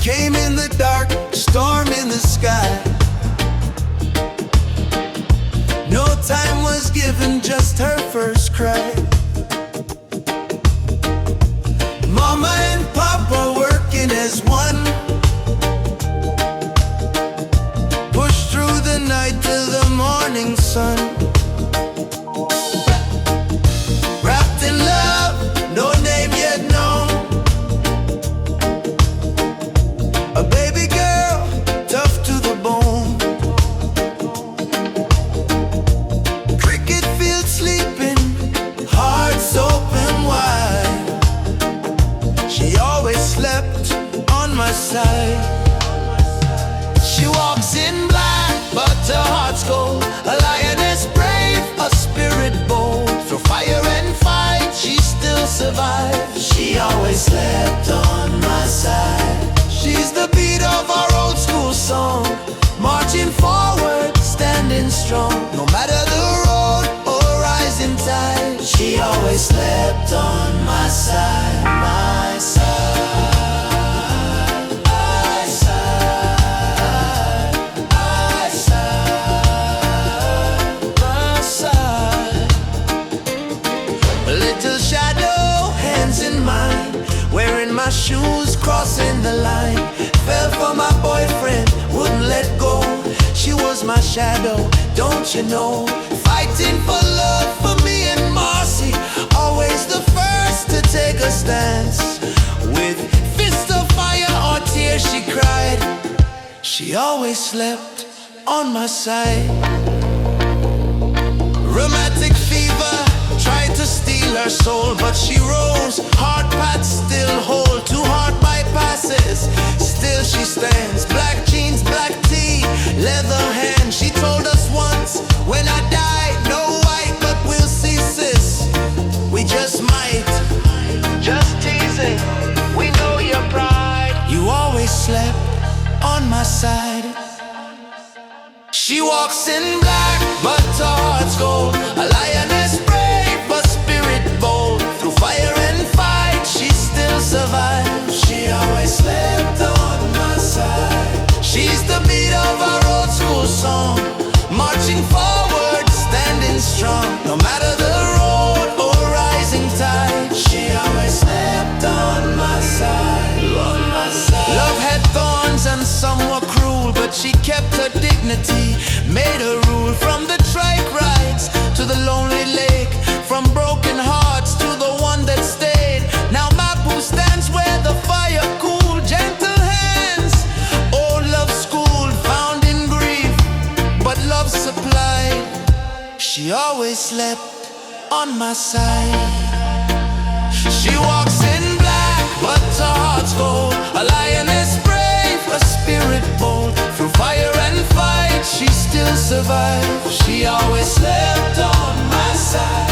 came in the dark, storm in the sky. No time was given, just her first cry. Mama and Papa working as one, pushed through the night to the morning sun. Wrapped in love, no name yet known. A baby girl, tough to the bone. Cricket field sleeping, hearts open wide. She always slept on my side. She walks in black, but her heart's cold. A lioness brave, a spirit bold. Through fire and fight, she still survives. She always slept on my side. She's the beat of our old school song, marching forward, standing strong. No matter the road or rising tide, she always slept on my side, my side. Wearing my shoes, crossing the line. Fell for my boyfriend, wouldn't let go. She was my shadow, don't you know? Fighting for love for me and Marcy. Always the first to take a stance. With fist of fire or tears she cried. She always slept on my side. Rheumatic fever tried to steal her soul, but she rose. Heart pads still hold, 2 heart bypasses. Still she stands. Black jeans, black tee, leather hand. She told us once, when I die, no white, but we'll see, sis. We just might, just teasing. We know your pride. You always slept on my side. She walks in black, but her heart's gold. A lioness brave, but spirit bold. Through fire and fight, she still survives. She always slept on my side. She's the beat of our old school song, marching forward, standing strong. No matter the road or rising tide, she always slept on my side, on my side. Love had thorns and some were cruel, but she kept her dignity. Made a rule, from the trike rides to the lonely lake, from broken hearts to the one that stayed. Now Mapu stands where the fire cooled. Gentle hands, old love school, found in grief, but love supplied. She always slept on my side. She walks in black, but her heart's gold. A lioness brave, a spirit bold. Through fire and fight, she still survives. She always slept on my side.